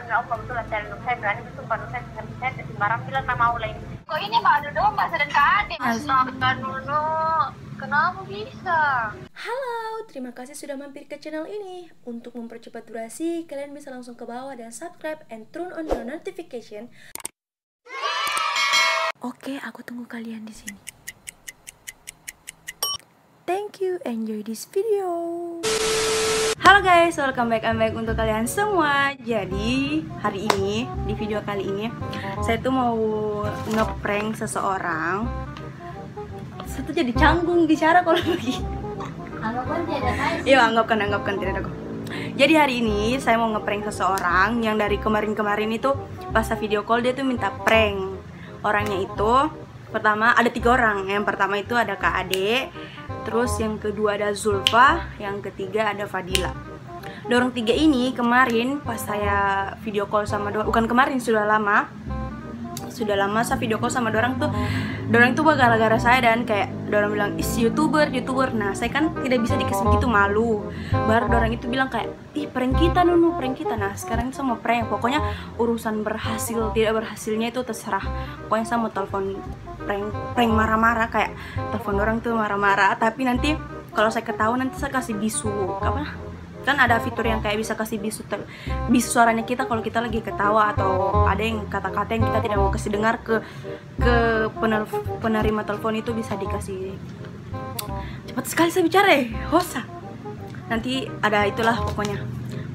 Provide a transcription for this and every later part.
demi Allah betulan saya berani bersumpah saya sembarang bilang nama Allah ini. Kok ini Mbak Dodo, Mbak Sedang Kak Ade? Astaga Nuno, kenapa bisa? Halo, terima kasih sudah mampir ke channel ini. Untuk mempercepat durasi, kalian bisa langsung ke bawah dan subscribe and turn on your notification. Oke, aku tunggu kalian di sini. Thank you, enjoy this video. Halo guys, welcome back untuk kalian semua. Jadi hari ini, di video kali ini saya tuh mau ngeprank seseorang. Saya tuh jadi canggung bicara kalau begini. Anggapan tidak nice. Iya, anggapkan tidak aku. Jadi hari ini saya mau ngeprank seseorang yang dari kemarin itu pas video call dia tuh minta prank. Orangnya itu pertama ada 3 orang. Yang pertama itu ada Kak Ade, terus yang kedua ada Zulfa, yang ketiga ada Fadila. Dorong 3 ini kemarin pas saya video call sama bukan kemarin, sudah lama saya video call sama dorang tuh gara-gara saya, dan kayak dorang bilang is youtuber. Nah saya kan tidak bisa dikasih begitu, malu. Baru dorang itu bilang kayak ih prank kita Nunu, prank kita. Nah sekarang saya mau prank, pokoknya urusan berhasil tidak berhasilnya itu terserah. Pokoknya saya mau telepon prank marah-marah, kayak telepon orang tuh marah-marah, tapi nanti kalau saya ketahuan nanti saya kasih bisu apa, kan ada fitur yang kayak bisa kasih bisu suaranya kita kalau kita lagi ketawa, atau ada yang kata-kata yang kita tidak mau kasih dengar ke penerima telepon itu bisa dikasih. Cepat sekali saya bicara hosa. Nanti ada itulah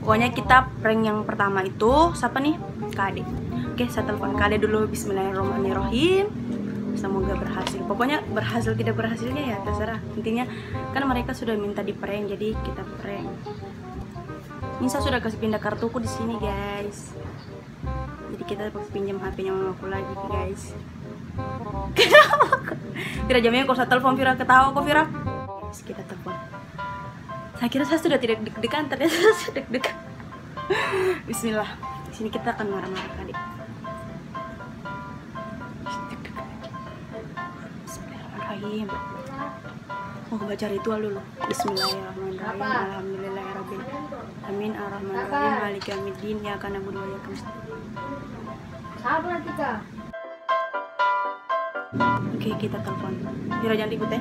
pokoknya kita prank yang pertama itu siapa nih? Kak Ade. Oke, saya telepon Kak Ade dulu. Bismillahirrahmanirrahim. Semoga berhasil. Pokoknya berhasil tidak berhasilnya ya terserah. Intinya kan mereka sudah minta di prank, jadi kita prank. Ini saya sudah kasih pindah kartuku di sini guys. Jadi kita pinjam HP-nya mamaku lagi guys. Kenapa? Tidak jamnya kalau saya telepon Vira ketawa kok Vira. Yes, kita telepon. Saya kira saya sudah tidak deg-degan, ternyata saya sudah deg-degan. Bismillah. Di sini kita akan marah-marah tadi. Bismillahirrahmanirrahim. Mau baca ritual dulu. Bismillahirrahmanirrahim. Alhamdulillahirabbil alamin arrahmanirrahim maliki yaumiddin iyyaka na'budu wa iyyaka nasta'in. Sabar kita. Oke, kita telepon. Vira jangan ribut ya.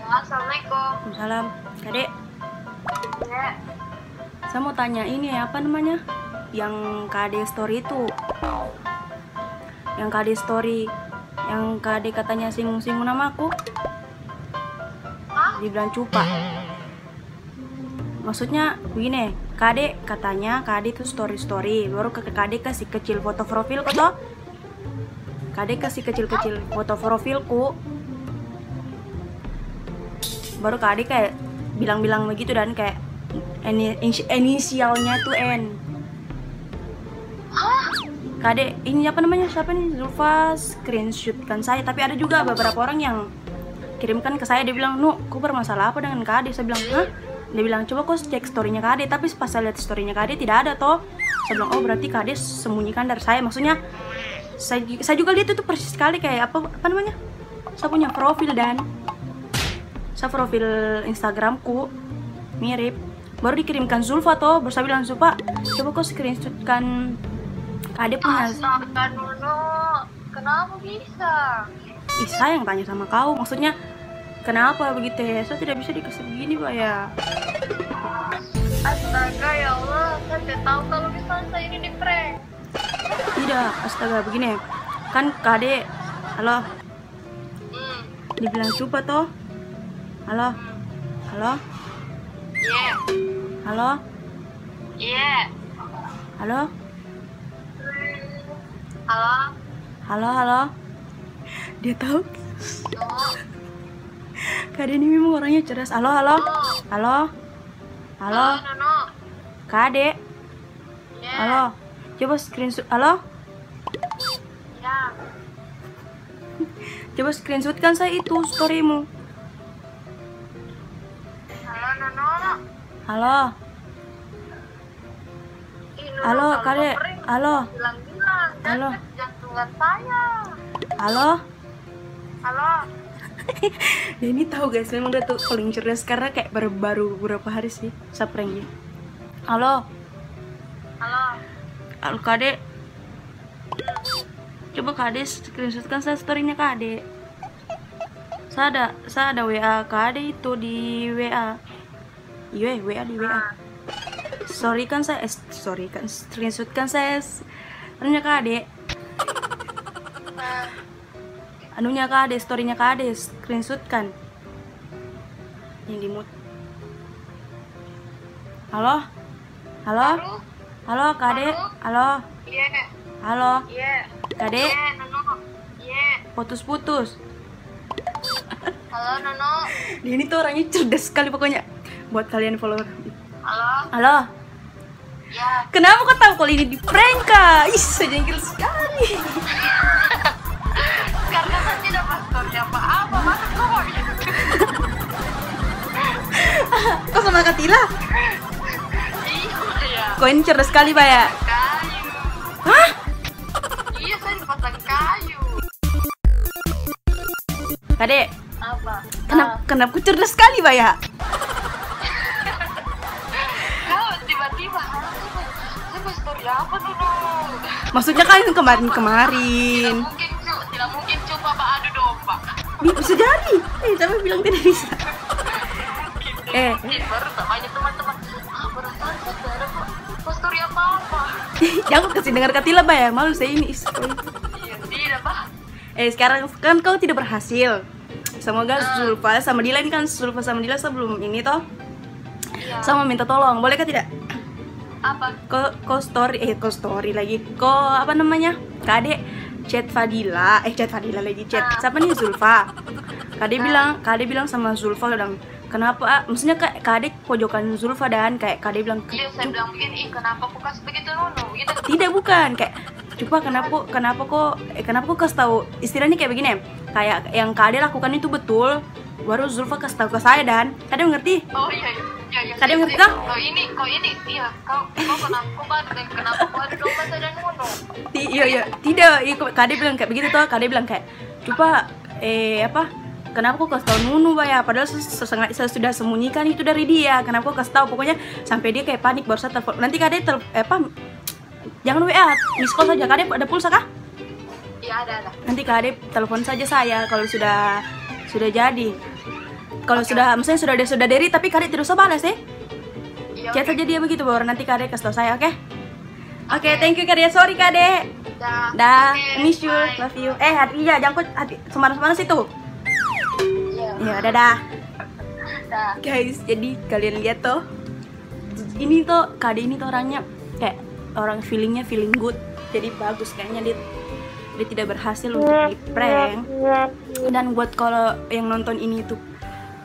Assalamualaikum. Waalaikumsalam. Kade, Ya. saya mau tanya ini apa namanya? Yang Kade story itu. Yang Kade story, yang Kade katanya singgung-singgung nama aku. Dibilang cupa. Maksudnya begini, Kade katanya Kade itu story baru Kade kasih kecil foto profil kok toh? Kade kasih kecil foto profilku. Baru Kade kayak bilang begitu, dan kayak inisialnya tuh N. Kade ini apa namanya, siapa nih? Zulfa screenshotkan saya, tapi ada juga beberapa orang yang kirimkan ke saya. Dia bilang, "Nu, kok bermasalah apa dengan Kade?" Saya bilang, "Hah?" Dia bilang, "Coba kok cek storynya Kade." Tapi pas saya lihat storynya Kade tidak ada toh. Saya bilang, "Oh berarti Kade sembunyikan dari saya." Maksudnya saya juga lihat itu persis sekali kayak apa namanya, saya punya profil, dan saya profil Instagramku mirip. Baru dikirimkan Zulfa toh. Baru saya bilang, "Zulfa, coba kok screenshotkan Kade punya." Astaga Nuno, kenapa bisa? Ih, saya yang tanya sama kau, maksudnya kenapa begitu ya? Saya tidak bisa dikasih begini Pak ya. Astaga ya Allah, saya tidak tahu kalau misalnya saya ini di prank. Tidak, astaga begini kan Kade. Halo, dibilang coba toh. Halo. Yeah. Halo. Yeah. Halo. Halo. Dia tahu No. Kade ini memang orangnya cerdas. Halo. No. Kade. Yeah. Halo. Coba screenshot. Halo. Ya. Coba screenshotkan saya itu storymu. Halo Nono. Halo. Ih, Nono, Halo, kalau Kade. prank, Halo. bilang-bilang. Halo. Jantungan saya. Halo. Halo. Ya ini tahu guys, memang dia tuh paling cerdas karena kayak baru beberapa hari sih saya pranknya. Halo. Halo. Halo Kade. Coba Kade screenshotkan saya storynya Kade. Saya ada WA Kade itu di WA. Iya, WA di WA. Sorry kan screenshotkan saya storynya Kade. Anunya Kade, storynya Kade, screenshotkan. Yang di mute. Halo? Halo? Halo Kade? Halo? Iya. Halo? Iya. Kade? Iya, Nono. Iya. Putus-putus. Halo, Nono. Dia ini tuh orangnya cerdas sekali pokoknya. Buat kalian follower. Halo. Halo? Ya. Kenapa kau tahu kalau ini di prank kah? Ih, sejengkel sekali. Karena saya tidak pastornya apa-apa, masa kok Kau sama Katila? Iya. Kau ini cerdas sekali, Pak ya? Kayu. Hah? Iya, saya dipasang kayu. Kade, Apa? kenapa kau cerdas sekali, Pak ya? Kau tiba-tiba saya pastornya apa dulu? Maksudnya kan kemarin. Tidak mungkin coba Pak adu domba. Bisa jadi. Tapi bilang tidak bisa. Baru tanya teman-teman. Perasaan saya tidak ada pastornya apa-apa. Jangan kasih dengar Katila, Pak ya. Malu saya ini. Iya, tidak, Pak. Sekarang kan kau tidak berhasil. Semoga Zulfa sama Dila ini kan Zulfa sama Dila sebelum ini toh. Iya. Sama minta tolong, boleh kah tidak? Apa? Kau story lagi. Kau apa namanya? Kade chat Fadila lagi chat. Siapa nih Zulfa? Kade bilang sama Zulfa kadang kenapa? Maksudnya Kade pojokan Zulfa dan kayak Kade bilang Iya, saya bilang begini, kenapa aku kasih begitu Nono? Gitu. tidak, bukan kayak coba kenapa kok kasih tahu istilahnya kayak begini, kayak yang Kade lakukan itu betul, baru Zulfa kasih tahu ke saya dan Kade mengerti. Oh iya. Kade mengerti kah? Kau ini, iya. Kau kenapa kau ada domba saya dan Nono? Iya, tidak. Kade bilang kayak begitu toh. Kade bilang kayak coba kenapa kok kasih tahu Nunu, Pak ya? Padahal saya sudah sembunyikan itu dari dia. Kenapa kok kasih tahu? Pokoknya sampai dia kayak panik, baru saya telepon. Nanti Kade jangan WA, miss call saja. Kade ada pulsa kah? Iya, ada. Nanti Kade telepon saja saya kalau sudah jadi. Kalau maksudnya sudah dari tapi Kade tidak usah balas ya. Iya. Chat saja dia begitu, baru nanti Kade kasih tahu saya, oke? Oke, thank you Kade. Sorry Kade. Dah, miss you, love you. Hati jangan semanas situ. Iya. Ya, dadah. Dah. Guys, jadi kalian lihat tuh. Ini tuh Kade ini tuh orangnya kayak orang feeling good. Jadi bagus kayaknya dia tidak berhasil untuk di prank. Dan buat kalau yang nonton ini tuh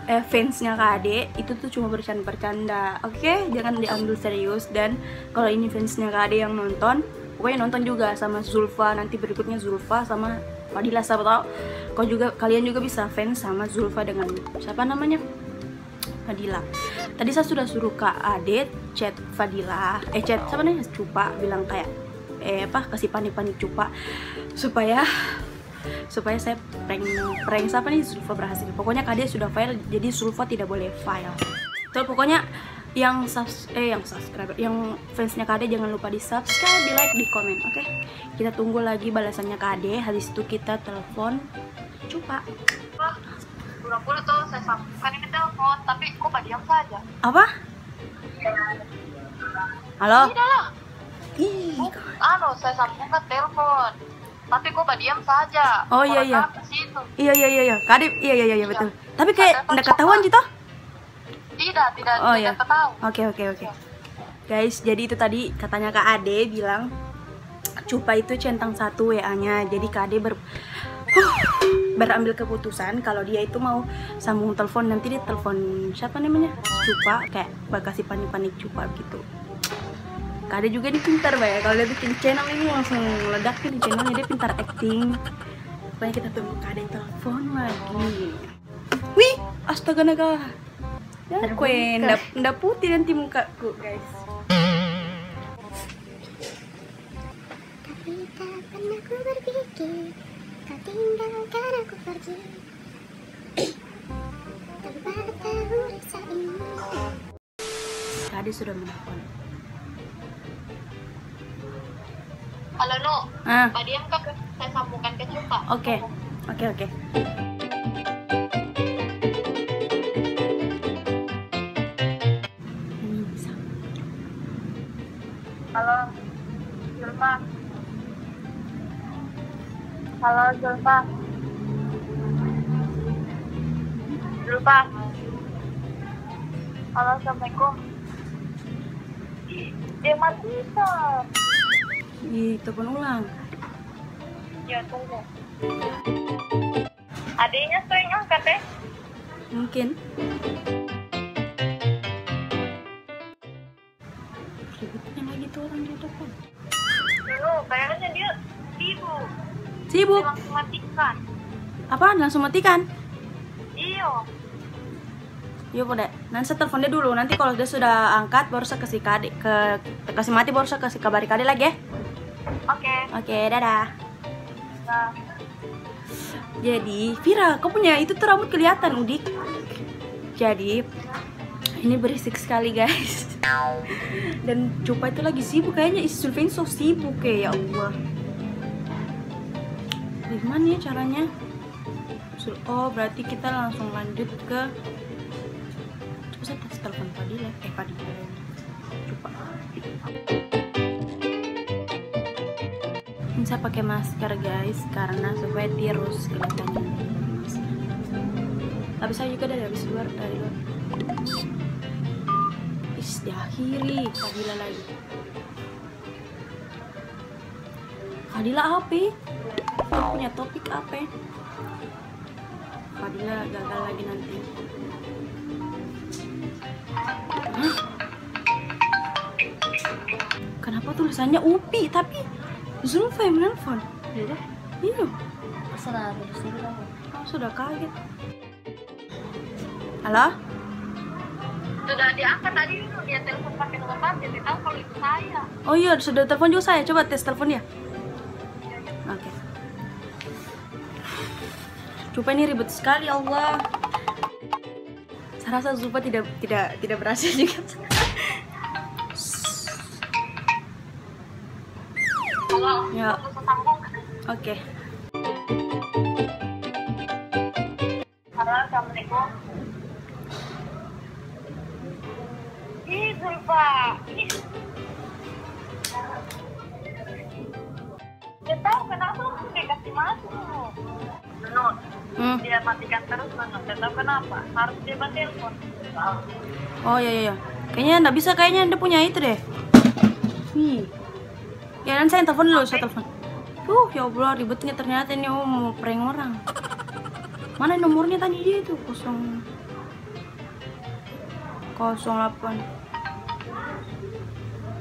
fansnya Kade itu tuh cuma bercanda, oke? Jangan diambil serius. Dan kalau ini fansnya Kade yang nonton, pokoknya nonton juga sama Zulfa. Nanti berikutnya Zulfa sama Fadila, siapa tahu kalian juga bisa fans sama Zulfa dengan siapa namanya, Fadila. Tadi saya sudah suruh Kak Ade chat Fadila, chat siapa namanya, Cupa, bilang kayak kasih panik Cupa supaya saya prank siapa nih, Zulfa berhasil. Pokoknya Kade sudah file, jadi Zulfa tidak boleh file. Terus pokoknya yang subscriber, yang fansnya Kade jangan lupa di subscribe, di like, di komen, oke? Kita tunggu lagi balasannya Kade. Habis itu kita telepon Cupa. Pura-pura tuh saya sambungkan ini telepon, tapi kok Pak diam saja? Apa? Halo? Tidak lah. Ih, Saya sambungkan telepon, tapi kok Pak diam saja? Oh iya. Iya. Kade iya betul. Tapi kayak enggak ketahuan gitu. Tidak Oh iya. tahu. Oke. Guys, jadi itu tadi katanya Kak Ade bilang Cupa itu centang 1 WA-nya. Jadi Kak Ade berambil keputusan kalau dia itu mau sambung telepon, nanti dia telepon siapa namanya, Cupa, kayak bakasi panik Cupa gitu. Kak Ade juga dia pintar banget, kalau dia bikin channel ini langsung meledak di channelnya, dia pintar acting. Pokoknya kita tunggu Kak Ade telepon lagi. Wih, astaga naga. Ya, kue ndak putih nanti mukaku, guys. Tapi tak pernah ku berpikir kau tinggalkan aku pergi tanpa tahu rasa ini. Kak Ade sudah menelpon. Halo Nu. Ah. Mbak Diam kan saya sambungkan ke Cupa. Oke. Halo Zulfa. Halo Zulfa. Zulfa. Halo, Assalamualaikum. Dia mati kan? Telepon ulang. Ya, tunggu. Adiknya sering angkat deh. Mungkin. Ributnya lagi tuh orang di depan. Dulu, kayaknya dia sibuk. Sibuk? Dia langsung matikan. Apaan? Langsung matikan? Iya. Yuk udah, nanti saya telepon dia dulu. Nanti kalau dia sudah angkat, baru saya kasih kasih mati, baru saya kasih kabari kade lagi ya. Oke, dadah. Nah, Jadi, Vira, kau punya itu tuh rambut kelihatan, Udik. Jadi, ini berisik sekali guys. Dan Cupa itu lagi sibuk kayaknya. Zulfa so sibuk ya Allah. Gimana ya caranya? Oh, berarti kita langsung lanjut ke. Coba saya tes telepon Fadila. Fadila. Cupa. Ini saya pakai masker guys karena supaya virus kelihatannya. Tapi saya juga dari habis luar dari luar. Diakhiri Fadila lagi. Fadila apa? Dia punya topik apa? Fadila gagal lagi nanti. Hah? Kenapa tulisannya Upi tapi Zulfa yang menelpon? Iya. Sudah kaget. Halo? sudah diangkat tadi, dia telepon pakai nomor pasir, dia tahu kalau itu saya. Oh iya, sudah telepon juga saya. Coba tes teleponnya. Oke. Cupa ini ribet sekali, Allah. Saya rasa Zulfa tidak berhasil juga. Halo, Ya. bisa sambung? Oke. Halo, Assalamualaikum. Ih, Zulfa. Dia tahu kenapa aku dikasih masuk. Menurut dia matikan terus, Menurut dia tahu kenapa. Harus dia telepon. Oh iya. Kayaknya nggak bisa, kayaknya dia punya itu deh. Ya nanti saya telepon dulu, saya telepon. Ya Allah, ribetnya ternyata ini mau prank orang. Mana nomornya tadi dia itu? 08.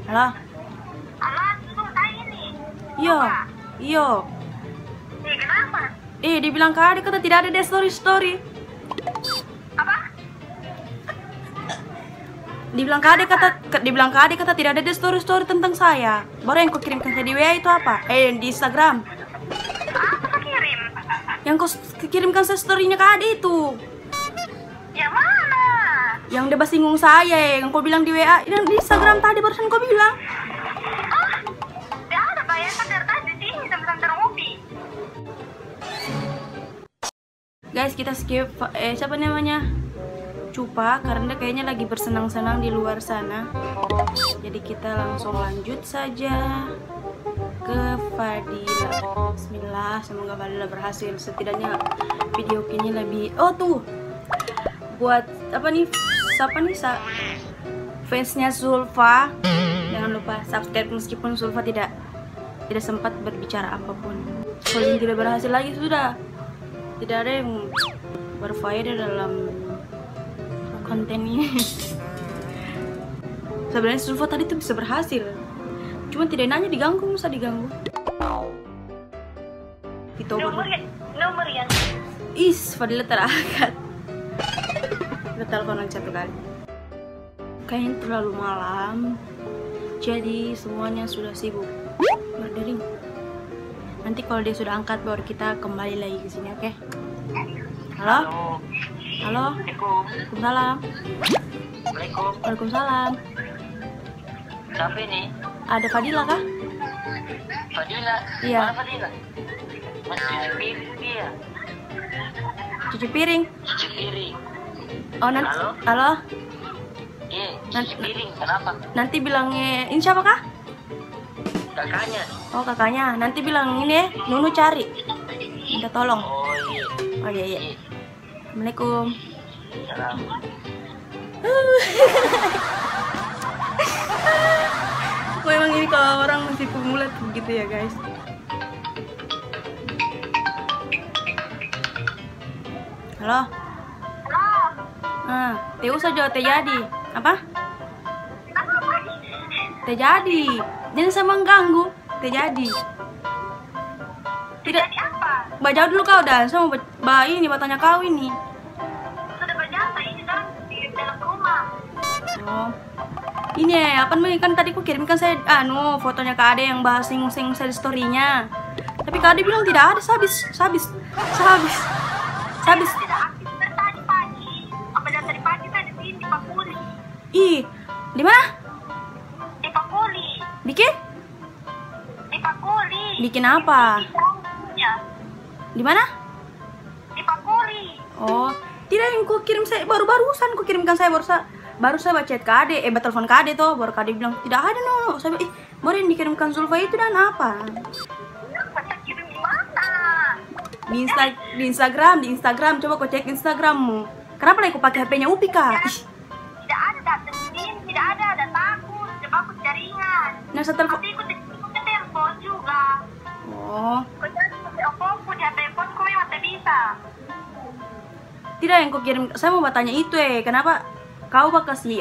Halo? Halo, tunggu tanya nih. Iya. Kenapa? Dibilang ke adik kata tidak ada deh story. Apa? Dibilang ke adik kata tidak ada deh story tentang saya. Baru yang kau kirimkan saya di WA itu apa? Di Instagram. Apa kirim? Yang kau kirimkan saya story-nya ke adik itu. Yang mana? Yang dia singgung saya, yang kau bilang di WA, yang di Instagram tadi barusan kau bilang. Dia ada bayangkan dari tadi di sini tentang Upi. Guys, kita skip siapa namanya? Cupa, karena kayaknya lagi bersenang-senang di luar sana. Jadi kita langsung lanjut saja ke Fadila. Bismillah, semoga Fadila berhasil. Setidaknya video ini lebih. Oh tuh, buat apa nih? Siapa nih fansnya Zulfa? Jangan lupa subscribe meskipun Zulfa tidak sempat berbicara apapun. Kalau tidak berhasil lagi sudah tidak ada yang berfaedah dalam konten ini. Sebenarnya Zulfa tadi tuh bisa berhasil, cuma tidak nanya diganggu, masa diganggu. Nomor yang Fadila terangkat. Kita telepon lagi satu kali. Kayaknya terlalu malam, jadi semuanya sudah sibuk berdering. Nanti kalau dia sudah angkat baru kita kembali lagi ke sini, oke? Halo? Waalaikumsalam. Assalamualaikum. Waalaikumsalam. Siapa ini? Ada Fadila kah? Fadila. Iya. Mana Fadila? Masih cuci piring dia. Cuci piring. Cuci piring. Oh, nanti. Halo? Halo? Iya, cuci piring. Kenapa? Nanti bilangnya, ini siapa kah? Kakaknya. Oh, kakaknya. Nanti bilang ini ya, Nunu cari. Minta tolong. Oh iya. Oh iya, iya. Iya. Assalamualaikum. Salam. Memang ini kalau orang masih pemula gitu ya guys. Halo. Ah, teh saja teh jadi. Apa? Teh jadi. Jangan sama mengganggu. Teh jadi. Tidak. Jadi apa? Baca dulu kau dan sama ini bertanya kau ini. Sudah berjasa ini kan di dalam rumah. Oh. Ini ya, apa namanya kan tadi ku kirimkan saya fotonya Kak Ade yang bahas sing-sing saya story-nya. Tapi Kak Ade bilang tidak ada, habis. Tidak aktif dari tadi pagi. Apa dari tadi pagi saya di sini di Pakuli. Ih, di mana? Di Pakuli. Bikin? Di Pakuli. Bikin apa? Ya, Di mana? di Pakuli. Oh, tidak yang ku kirim saya barusan ku kirimkan saya baru saya baca Kak Ade, telepon Kak Ade tuh, baru Kak Ade bilang tidak ada no. Saya bilang, baru yang dikirimkan Zulfa itu dan apa? Baca kirim di mana? Di Instagram, coba kau cek Instagrammu. Kenapa lagi kau pakai HP-nya Upi Kak? Ih, Tidak ada data SIM, tidak ada dataku, coba aku jaringan. nah setelah Tapi aku ke telepon juga. oh, Kau jadi pakai oppo di telepon, kau memang tidak bisa. tidak yang kau kirim, saya mau bertanya itu kenapa kau bakasi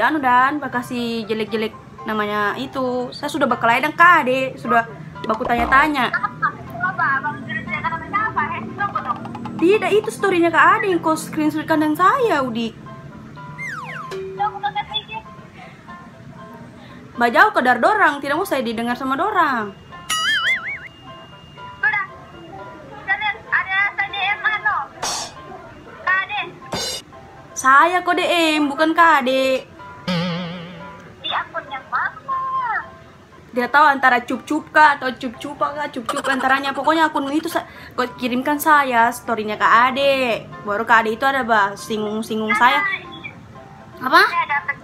bakasi jelek-jelek namanya itu. Saya sudah bakal dan Kak Ade, sudah baku tanya-tanya. Coba, bang cerita nama siapa? Coba dong. Tidak, itu story-nya Kak Ade yang kau screenshotkan dan saya, Udik. Coba kata sedikit. Bajau ke dar dorang, tidak mau saya didengar sama dorang. Sudah. Kalian ada DM ano? Kade. Saya kok DM, bukan Kak Ade. Di akun yang mana? Dia tahu antara cup-cup kah atau cup-cupa kah, cup-cup antaranya. Pokoknya akun itu kau kirimkan saya story-nya Kak Ade. Baru Kak Ade itu ada singgung-singgung saya. Apa? Saya dapat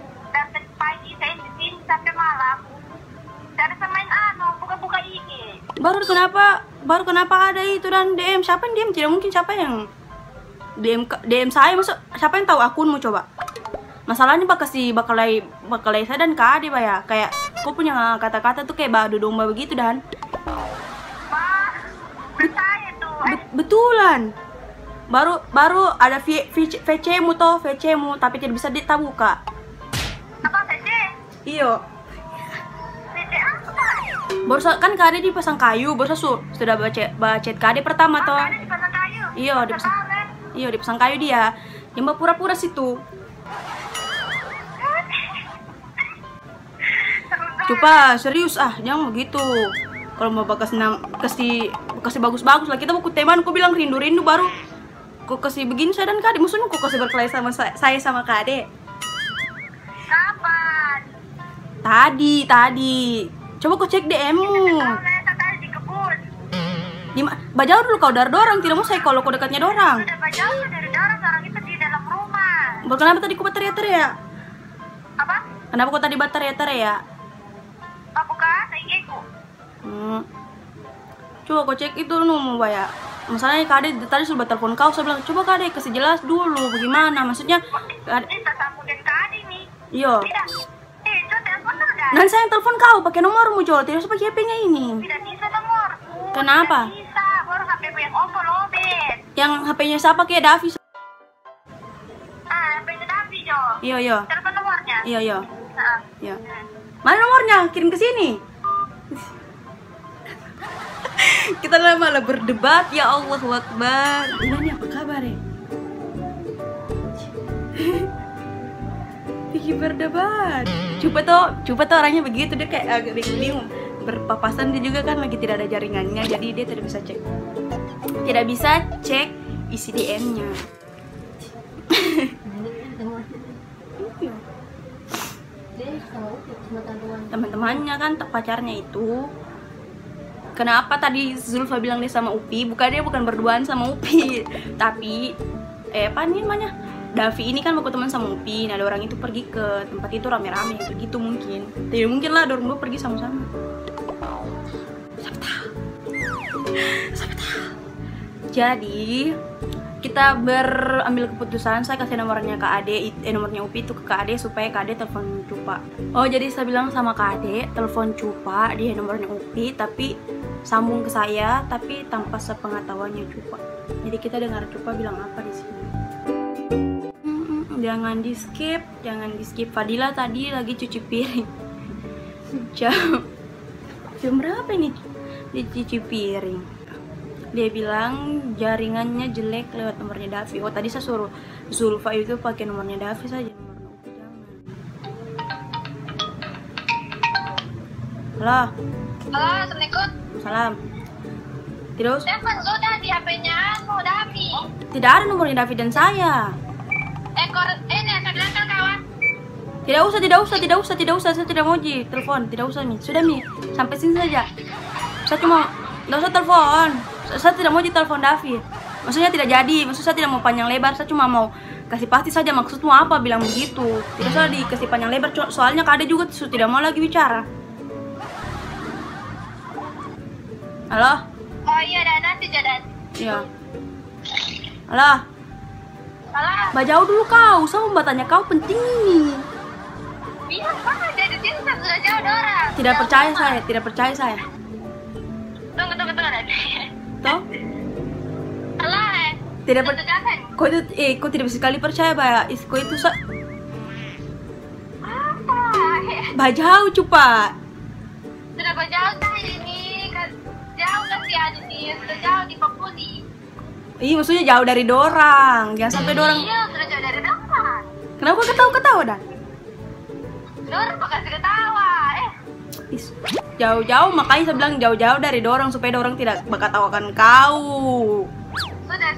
pagi saya di sini sampai malam. Saya ada main ano, buka-buka IG. Baru kenapa ada itu dan DM? Siapa yang DM? Tidak mungkin siapa yang DM saya, masuk siapa yang tahu akunmu coba? Masalahnya bakalai saya dan Kak Ade ya. Kayak kau punya kata-kata tuh kayak badu domba begitu dan. Wah, saya tuh. Betulan. Baru ada VC-mu tapi tidak bisa ditabuka. Apa saja? Iyo. VC apa? Baru kan Kak Ade dipasang kayu, baru sudah baca Kak Ade pertama toh. Ada di pasang kayu. Iya, dipasang kayu dia. Yang pura-pura situ. Coba serius jangan begitu. Kalau mau kasih bagus-bagus lah, kita mau teman, aku bilang rindu baru kok kasih begini saya dan Kak Ade. Maksudnya kok kasih berkelahi sama saya sama Kak Ade. Kapan? Tadi. Coba kau cek DM-mu. Saya tadi di kebun. Bajau dulu kau dari dorang, tidak mau saya kalau kau dekatnya dorang. Sudah jauh dari orang itu di dalam rumah. Kenapa tadi kau teriak-teriak? Apa? Kenapa kau tadi teriak-teriak? Apa kan? IG-ku. Coba kau cek itu mau bayar. Masalahnya Kak Ade tadi sudah telepon kau, saya bilang coba Kak Ade kasih jelas dulu bagaimana. Maksudnya Kita sambung dengan Kak Ade nih. iya. Tidak. Itu telepon udah. Nanti saya yang telepon kau pakai nomormu jual, tidak usah pakai HP-nya ini. Tidak bisa nomor. Kenapa? Tidak bisa. Baru HP yang Oppo lobet. Yang HP-nya siapa kayak Davi? HP-nya Davi Jo. Iya. Telepon nomornya. Iya. Nah. Iya. Mana nomornya? Kirim ke sini. Kita malah berdebat, ya Allah Akbar. Ini apa kabar ya? Bikin berdebat. Coba tuh orangnya begitu, dia kayak agak bingung. Berpapasan dia juga kan lagi tidak ada jaringannya, jadi dia tidak bisa cek isi DM-nya. Teman-temannya kan pacarnya itu kenapa tadi Zulfa bilang dia sama Upi, bukan berduaan sama Upi, tapi apa nih namanya, Davi ini kan mau teman sama Upi. Nah, ada orang itu pergi ke tempat itu rame-rame begitu mungkin. Tidak mungkin lah dorong dua pergi sama-sama. Siapa tahu. Jadi kita berambil keputusan, saya kasih nomornya ke Ade, nomornya Upi itu ke Kak Ade supaya Kak Ade telepon Cupa. Oh, jadi saya bilang sama Kak Ade telepon Cupa, dia nomornya Upi tapi sambung ke saya tapi tanpa sepengetahuannya Cupa. Jadi kita dengar Cupa bilang apa di sini. Jangan di skip. Fadila tadi lagi cuci piring. Jam berapa ini? Dia cuci piring. Dia bilang jaringannya jelek lewat nomornya Davi. Oh, tadi saya suruh Zulfa itu pakai nomornya Davi saja, nomornya Upi jangan. Halo. Halo, Assalamualaikum. Salam. Tidak usah. Telepon sudah di HP-nya anu, Davi. Tidak ada nomornya Davi dan saya. Ini akan kawan. Tidak usah. Saya tidak mau telepon. Tidak usah Mi. Sudah Mi. Sampai sini saja. Saya cuma nggak usah telepon. Saya tidak mau ditelepon Davi. Maksudnya tidak jadi. Maksud saya tidak mau panjang lebar. Saya cuma mau kasih pasti saja maksudmu apa bilang begitu. Tidak usah dikasih panjang lebar. Soalnya Kak Ade juga tidak mau lagi bicara. Halo? Oh iya, dan nanti jalan. Iya. Halo? Halo. Bajau dulu kau. Saya mau bertanya kau penting ini. Bilang aja di sini kan sudah jauh orang. Tidak percaya saya. Tunggu nanti. Toh? Halo. Tidak percaya. Kau tidak bisa sekali percaya Baya. Kau itu Apa? Bajau Cupa. Sudah jauh saya ini. Jauh kasih ada nih. Sudah jauh di Papuli. Iya, maksudnya jauh dari dorang. Jangan sampai dorang. Iya, sudah jauh dari depan. Kenapa ketawa dah? Dorang kasih ketawa. Jauh-jauh, makanya saya bilang jauh-jauh dari dorang supaya dorang tidak berkatawakan kau. Sudah.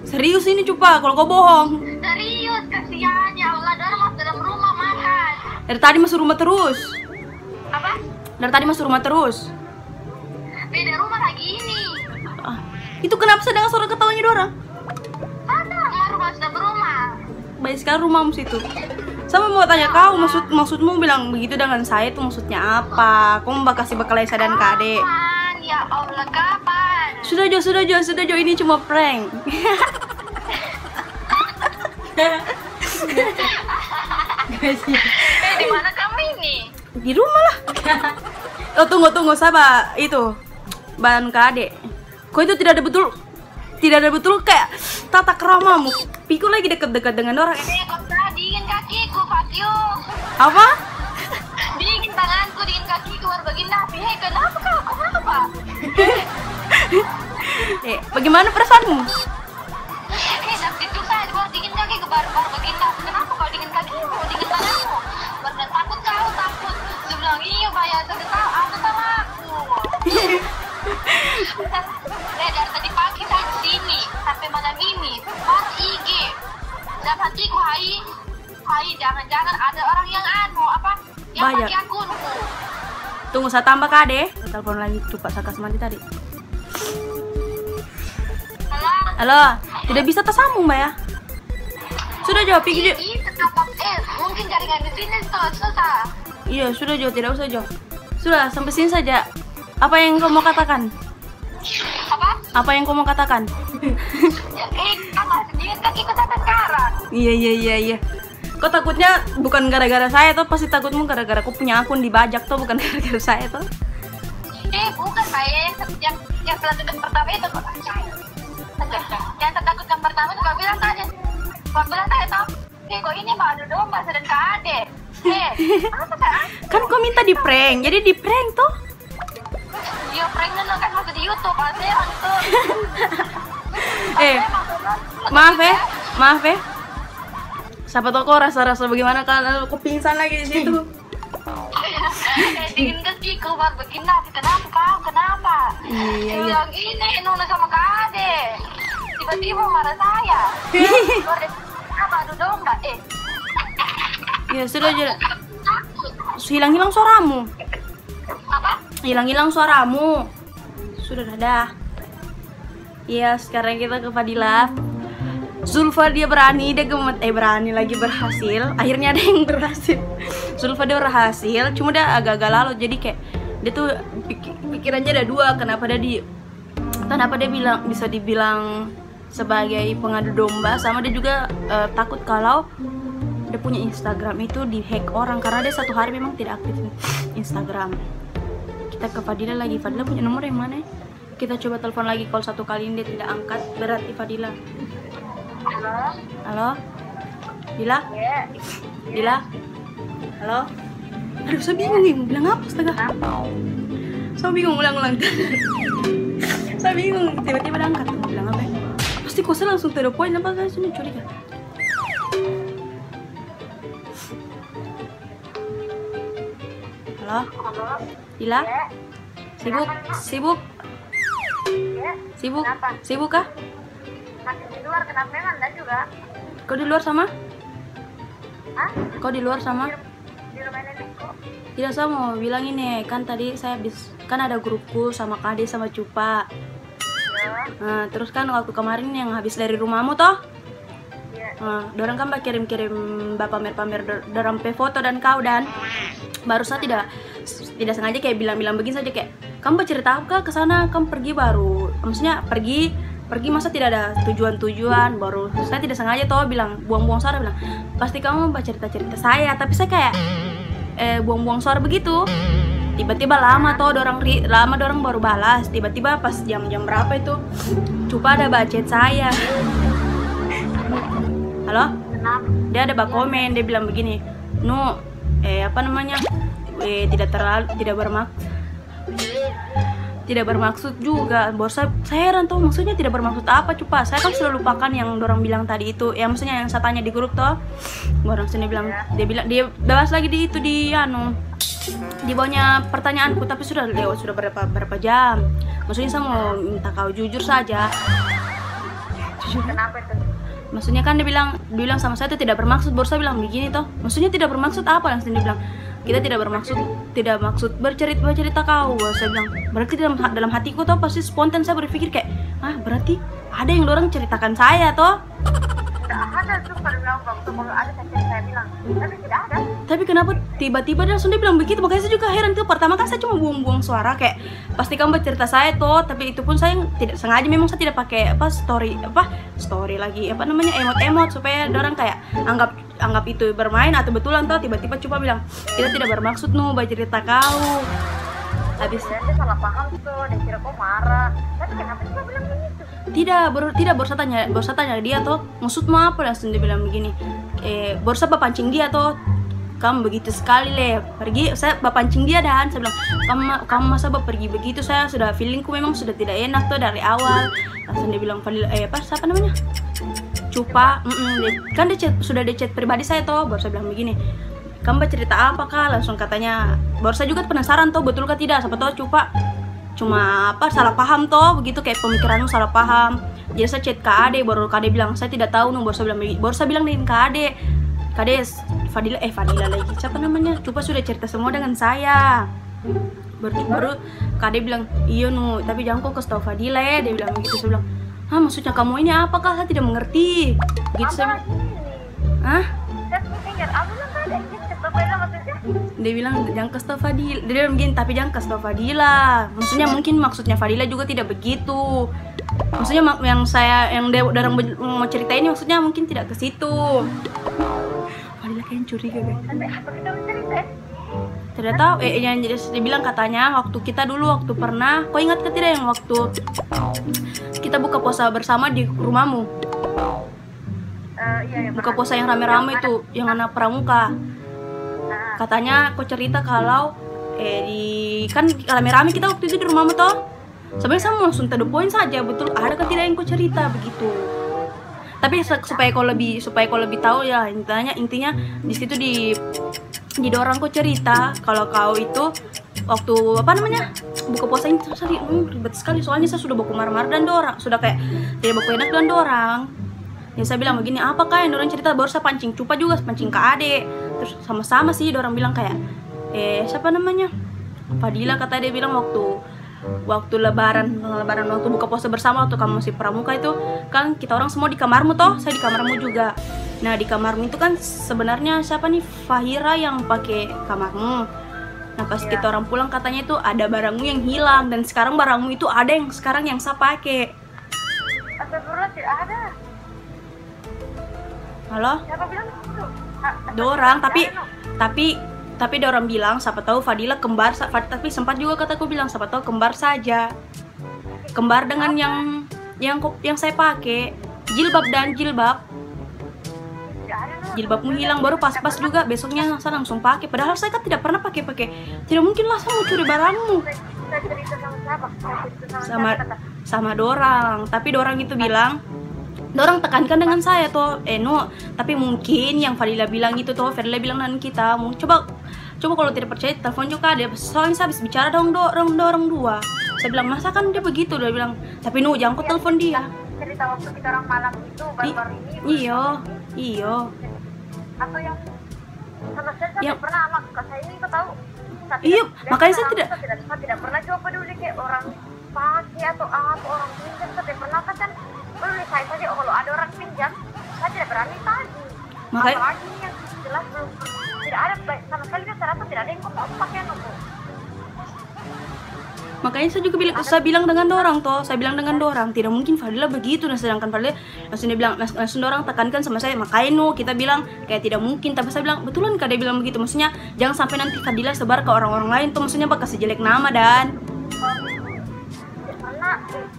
Serius ini Cupa, kalau kau bohong. Serius, kasihan ya Allah. Dorang masuk dalam rumah makan. Dari tadi masuk rumah terus. Apa? Beda rumah lagi ini. Itu kenapa saya dengar suara ketawanya dorang? Ada rumah sudah berumah. Baik sekali rumahmu situ. Sama mau tanya kau, maksudmu bilang begitu dengan saya itu maksudnya apa? Kau mau kasih bekal saya dan Kak Ade? Kapan? Ya Allah, kapan? Sudah Jo, ini cuma prank. Di mana kamu ini? Di rumah lah. Oh, tunggu sabar itu. Bahan Kak Ade. Kau itu tidak ada betul kayak tata keramamu. Pikul lagi dekat-dekat dengan orang. Dingin kakiku, Pak Yu. Apa? Dingin tanganku, dingin kakiku, baru begini Davi. Hei, kenapa kau? Kenapa? Bagaimana perasaanmu? Hei, Davi, itu saya baru dingin kakiku, baru begini Davi. Kenapa kau dingin kakimu, dingin tanganmu? Baru takut kau, takut. Dia bilang, iya, bayar, sudah tahu, aku sama aku. Dari tadi pagi saya di sini sampai malam ini pas IG dalam hatiku hai jangan ada orang yang yang Banyak. pakai akunku. Tunggu saya tambah Kak Ade. Telepon lagi Cupa Sakas mandi tadi. Halo, tidak bisa tersambung Mbak ya? Sudah jawab pikir. Mungkin jaringan di sini susah. Iya, sudah Jo, tidak usah Jo. Sudah, sampai sini saja. Apa yang kau mau katakan? Apa yang kau mau katakan? Dingin kakiku sampai sekarang. Iya. Kau takutnya bukan gara-gara saya tuh, pasti takutmu gara-gara kau punya akun dibajak tuh, bukan gara-gara saya tuh. Bukan saya yang tertakutkan pertama itu kok saya. Yang tertakutkan pertama itu kau bilang tadi. Kau bilang tadi tau. Kok ini baru domba sedang Kak Ade. Apa Kak? Kan kau minta di prank, jadi di prank tuh. Iya, prank dulu kan masuk di YouTube pasti langsung. Maaf ya. Siapa tau kau rasa-rasa bagaimana kalau aku pingsan lagi di situ. Dingin kakiku baru begini. Kenapa kau? Kenapa? Iya. Bilang ini nulis sama Kak Ade. Tiba-tiba marah saya. Apa aduh domba? Ya sudah aja. Hilang-hilang suaramu. Apa? Hilang-hilang suaramu. sudah dah. Iya, sekarang kita ke Fadila. Zulfa dia berani, dia berani lagi berhasil. Akhirnya ada yang berhasil. Zulfa dia berhasil, cuma dia agak-agak lalu. Jadi kayak dia tuh pikirannya ada dua. Kenapa dia bisa dibilang sebagai pengadu domba, sama dia juga takut kalau dia punya Instagram itu dihack orang, karena dia satu hari memang tidak aktif Instagram. Kita ke Fadila lagi. Fadila punya nomor yang mana? Kita coba telepon lagi, call satu kali ini dia tidak angkat, berarti Fadila. Halo? Dila? Dila? Halo? Aduh, saya bingung nih, mau bilang apa astaga. Saya bingung, ulang-ulang. Saya bingung, tiba-tiba dia angkat, mau bilang apa ya? Pasti kok saya langsung to the point, apa guys, ini curiga. Halo? Dila? Sibuk? Sibuk kah? Masih di luar, kenapa memang Anda juga? Kau di luar sama? Hah? Kau di luar sama? Di rumah nenekku. Tidak, saya mau bilang ini, kan tadi saya kan ada grupku sama Kade sama Cupa. Ya. Nah, terus kan waktu kemarin yang habis dari rumahmu toh? Iya. Nah, dorang kan kirim-kirim pamer-pamer dorang foto dan kau, dan baru saya tidak sengaja kayak bilang begini saja, kayak kamu bercerita apa ke sana, kamu pergi baru, maksudnya pergi masa tidak ada tujuan, baru saya tidak sengaja toh bilang buang-buang suara, bilang pasti kamu bercerita saya, tapi saya kayak buang-buang suara begitu. Tiba-tiba lama dorang baru balas, tiba-tiba pas jam berapa itu Cupa ada bacet saya. Halo? Dia ada komen, dia bilang begini, tidak bermaksud juga. Saya heran tuh, maksudnya tidak bermaksud apa Cupa? Saya kan sudah lupakan yang dorang bilang tadi itu, ya maksudnya yang saya tanya di grup toh. Orang sini bilang, dia bahas lagi di di bawahnya pertanyaanku, tapi sudah lewat berapa jam. Maksudnya saya mau minta kau jujur saja. Kenapa itu? Maksudnya kan dia bilang sama saya itu tidak bermaksud, baru saya bilang begini toh. Maksudnya tidak bermaksud apa? Langsung dia bilang, kita tidak maksud bercerita kau. Saya bilang, berarti dalam hatiku toh pasti spontan saya berpikir kayak, berarti ada yang dorang ceritakan saya toh. Tidak ada tuh, kalau bilang kalau ada saya bilang, tapi tidak ada. Tapi kenapa tiba-tiba dia langsung bilang begitu? Makanya saya juga heran tuh. Pertama kan saya cuma buang-buang suara kayak pasti kamu bercerita saya toh, tapi itu pun saya tidak sengaja, memang saya tidak pakai story lagi emot supaya orang kayak anggap itu bermain atau betulan toh. Tiba-tiba Cupa bilang kita tidak bermaksud bercerita kau. Habis dia salah paham tuh, dia kira kau marah. Tapi kenapa Cupa bilang begitu? Tidak, baru saya tanya dia toh, maksudmu apa? Langsung dia bilang begini, baru saya pancing dia toh, kamu begitu sekali pergi. Saya pancing dia dan saya bilang, kamu masa pergi begitu, saya sudah feelingku memang sudah tidak enak tuh dari awal. Langsung dia bilang, siapa namanya? Cupa. Kan dia sudah di chat pribadi saya toh, baru saya bilang begini, kamu bercerita apa kah? Langsung katanya, baru saya juga penasaran toh, betul kah tidak, siapa toh Cupa cuma salah paham toh begitu, kayak pemikiranmu salah paham. Jadi saya chat ke Ade, baru Ade bilang saya tidak tahu baru saya bilang dengan Kade Fadila lagi, siapa namanya, Cupa sudah cerita semua dengan saya. Baru Kade bilang iya tapi jangan kok kasih tau Fadila ya, dia bilang begitu. Saya bilang, maksudnya kamu ini apakah? Saya tidak mengerti gitu. Saya dia bilang jangan kasih tau Fadila, dia bilang begini, tapi jangan kasih tau Fadila. Maksudnya Fadila juga tidak begitu. Maksudnya yang dia orang mau cerita ini maksudnya mungkin tidak ke situ. Fadila kayak curiga guys. Tidak tahu. Yang dia bilang katanya waktu pernah, kau ingat ke tidak yang waktu kita buka puasa bersama di rumahmu? Iya, buka puasa yang rame-rame itu, yang anak pramuka. Katanya kau cerita kalau kan rame-rame kita waktu itu di rumahmu toh. Sebenarnya saya mau langsung to the point saja, betul ada kan tidak yang kau cerita begitu. Tapi supaya kau lebih tahu ya, intinya di situ di dorang kau cerita kalau kau itu waktu buka puasa ini ribet sekali, soalnya saya sudah baku marah-marah dan dorang sudah kayak tidak baku enak dan dorang. Ya saya bilang begini, apakah yang dorang cerita? Baru saya pancing Cupa juga, pancing ke Ade. Terus sama-sama sih dorang bilang kayak siapa namanya? Fadila, kata dia bilang waktu waktu lebaran waktu buka puasa bersama waktu kamu masih pramuka itu kan kita orang semua di kamarmu toh, saya di kamarmu juga. Nah di kamarmu itu kan sebenarnya siapa nih, Fahira yang pakai kamarmu. Nah pas kita orang pulang katanya itu ada barangmu yang hilang dan sekarang barangmu itu ada yang sekarang yang saya pakai. Astagfirullah, tidak ada. Halo? Siapa bilang itu? Dorang tapi dorang bilang siapa tahu Fadila kembar, tapi sempat juga kataku bilang siapa tahu kembar saja. Kembar dengan yang saya pakai, jilbab dan jilbab. Jilbabmu hilang baru pas-pas juga besoknya saya langsung pakai. Padahal saya kan tidak pernah pakai. Tidak mungkin lah saya mau curi barangmu. Sama dorang. Tapi dorang itu bilang, dorang tekankan dengan saya tuh, tapi mungkin yang Fadila bilang itu tuh, Fadila bilang dengan kita, coba kalau tidak percaya telepon juga dia. Soalnya saya habis bicara dorang dua. Saya bilang masa kan dia begitu, dia bilang, tapi jangan kau telepon dia. Cerita waktu kita orang malam itu baru-baru ini. Iyo. Atau yang sama sekali saya tidak pernah sama saya ini kau tahu. Iya, makanya saya tidak pernah coba peduli kayak orang pakai atau apa orang pinjam. Saya tidak pernah kan peduli saya saja. Kalau ada orang pinjam, saya tidak berani tadi. Makanya apalagi ini yang jelas belum tidak ada sama sekali kan ternyata tidak ada yang kau pakai nopo. Makanya saya juga bilang dengan dorang tidak mungkin Fadila begitu. Nah sedangkan Fadila langsung dorang tekankan sama saya, makanya kita bilang kayak tidak mungkin. Tapi saya bilang betulan kak dia bilang begitu, maksudnya jangan sampai nanti Fadila sebar ke orang-orang lain tuh, maksudnya bakal sejelek nama. Dan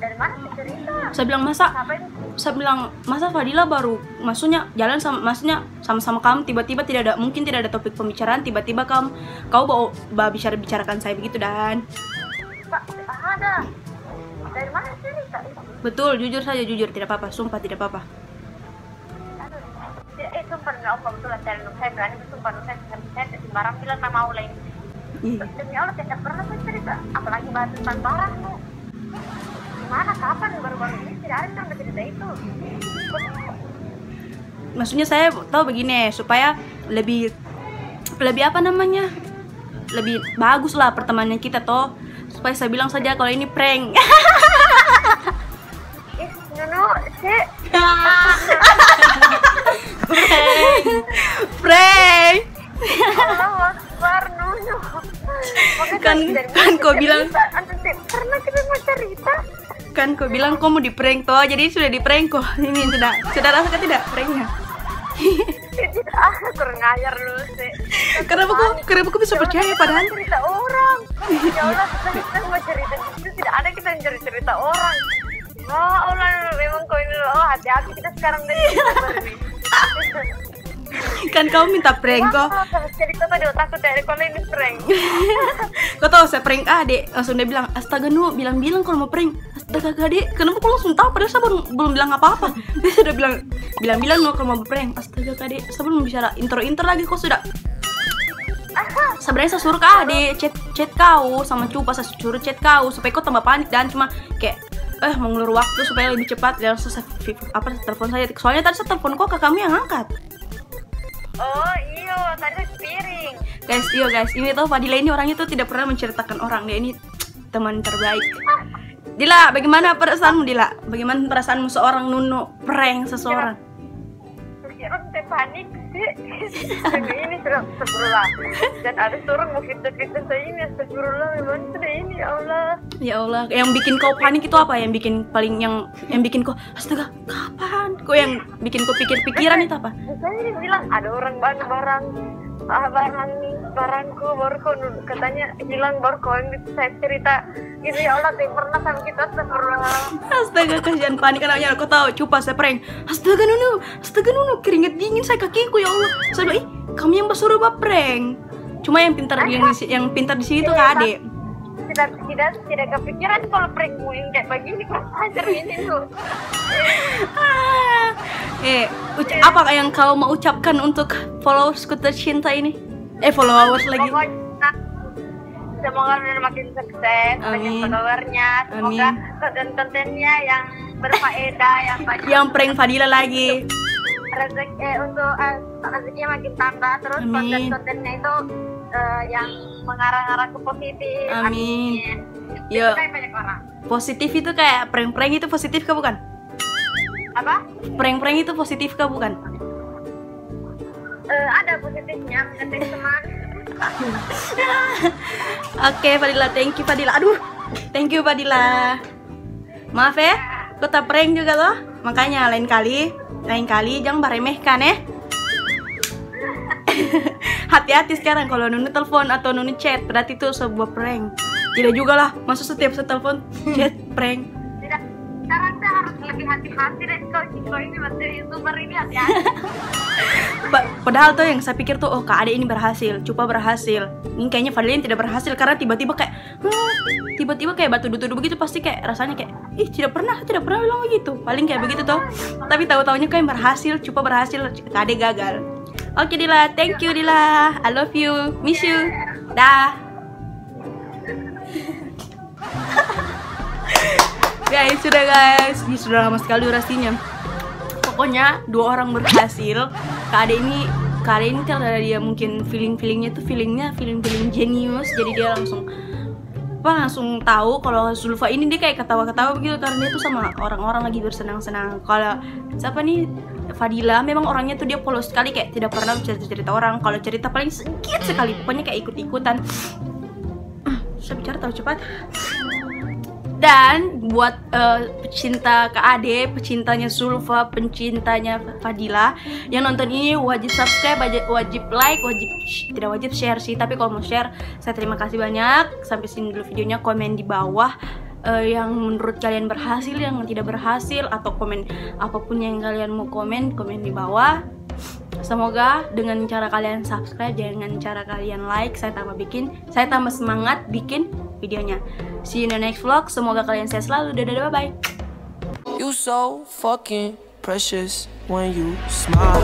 dari mana cerita? Saya bilang masa Fadila baru maksudnya jalan sama kamu tiba-tiba tidak ada topik pembicaraan, tiba-tiba kau bawa bicarakan saya begitu. Dan ada dari mana cerita? Betul, jujur saja, tidak apa-apa, sumpah tidak apa-apa. Sumpah nggak apa betul saya berani bersumpah saya sembarang bilang sama Allah ini. Demi Allah tidak pernah saya cerita, apalagi bahas tentang barangmu. Gimana kapan baru-baru ini tidak ada yang cerita itu. Maksudnya saya tahu begini supaya lebih apa namanya, lebih bagus lah pertemanan kita toh. Supaya saya bilang saja kalau ini prank. Prank. Kan kau bilang pernah kita mau cerita. Kan kau bilang kau mau di prank toh, jadi sudah di prank kok. Ini sudah rasakan tidak pranknya? Kurang ajar lu sih. Kenapa kau bisa percaya padahal cerita orang. Ya Allah, kita mau cerita itu tidak ada kita yang cerita orang. Oh Allah, memang kau ini hati-hati kita sekarang dari kan kau minta prank kok. Cerita tadi otakku dari kalau ini prank. Kau tahu saya prank adek, langsung dia bilang astaga nu bilang kalau mau prank. Astaga adek, kenapa kau langsung tahu padahal saya belum bilang apa-apa. Dia sudah bilang nu kalau mau prank. Astaga adek, saya belum bicara intro lagi kok sudah. Sebenarnya saya suruh ke adek chat kau sama Cupa, saya suruh chat kau supaya kau tambah panik dan cuma kayak mengulur waktu supaya lebih cepat. Dan langsung telepon saya. Soalnya tadi saya telepon kok ke kamu yang angkat. Oh iya, tadi piring. Guys, ini tuh Fadila ini orangnya tuh tidak pernah menceritakan orang. Dia ini teman terbaik. Dila, bagaimana perasaanmu Dila? Bagaimana perasaanmu seorang Nuno prank seseorang? Kira panik sih. Ini sudah astagfirullah. Dan ada seorang mau kita saya ini astagfirullah, memang sudah ini ya Allah. Ya Allah, yang bikin kau panik itu apa? Yang bikin kau astaga, kapan? Kau yang bikin kau pikir-pikiran itu apa? Saya bilang ada orang barangku baru kau katanya hilang, baru kau yang saya cerita gitu. Ya Allah, tidak pernah sama kita astagfirullah. Astaga, kasihan panik anaknya. Kau tahu Cupa saya prank. Astaga Nunu, keringet dingin saya kakiku ya Allah. Saya bilang, kamu yang suruh prank. Cuma yang pintar di sini tuh Kak Ade. Tidak kepikiran kalau prankmu yang kayak begini kok ajar ini tuh. Apa yang kau mau ucapkan untuk followersku tercinta ini? Followers lagi. Semoga makin sukses, banyak followernya, semoga konten-kontennya yang berfaedah, yang banyak. Yang prank Fadila lagi. Rezekinya makin tambah, terus konten-kontennya itu yang mengarah-arah ke positif. Amin. Itu Yo, kayak banyak orang. positif itu kayak prank-prank itu positif kah bukan? Apa? Prank-prank itu positif kah bukan? Ada positifnya, mendetek teman. Oke, Fadila, thank you Fadila. Aduh, thank you Fadila. Maaf ya, kita prank juga loh. Makanya lain kali jangan meremehkan ya. Hati-hati sekarang kalau Nunu telepon atau Nunu chat, berarti itu sebuah prank. Tidak juga lah, masa setiap telepon chat prank. Tidak, sekarang saya harus lebih hati-hati deh. Kalau ini masih YouTuber ini hati-hati. Padahal tuh yang saya pikir tuh, oh Kak Ade ini berhasil, Cupa berhasil. Ini kayaknya Fadila yang tidak berhasil karena tiba-tiba kayak batu dutu begitu, pasti kayak rasanya kayak ih tidak pernah bilang begitu. Paling kayak begitu tuh. Tapi tahu-taunya kayak berhasil, Cupa berhasil, Kak Ade gagal. Oke Dila, thank you Dila. I love you, miss you. Dah. Guys, ini sudah lama sekali durasinya. Pokoknya 2 orang berhasil. Kak Ade ini karena dia mungkin feelingnya feeling jenius, jadi dia langsung tahu kalau Zulfa ini dia kayak ketawa-ketawa begitu karena dia tuh sama orang-orang lagi bersenang-senang. Kalau siapa nih, Fadila memang orangnya tuh dia polos sekali, kayak tidak pernah cerita orang. Kalau cerita paling sedikit sekali, pokoknya kayak ikut-ikutan. Saya bicara terlalu cepat. Dan buat pecinta Kak Ade, pecintanya Zulfa, pencintanya Fadila yang nonton ini, wajib subscribe, wajib like, tidak wajib share sih, tapi kalau mau share saya terima kasih banyak. Sampai sini dulu videonya, komen di bawah yang menurut kalian berhasil, yang tidak berhasil, atau komen apapun yang kalian mau komen di bawah. Semoga dengan cara kalian subscribe, dengan cara kalian like, saya tambah semangat bikin videonya. See you in the next vlog. Semoga kalian sehat selalu. Dadah, bye bye. You so fucking precious when you smile.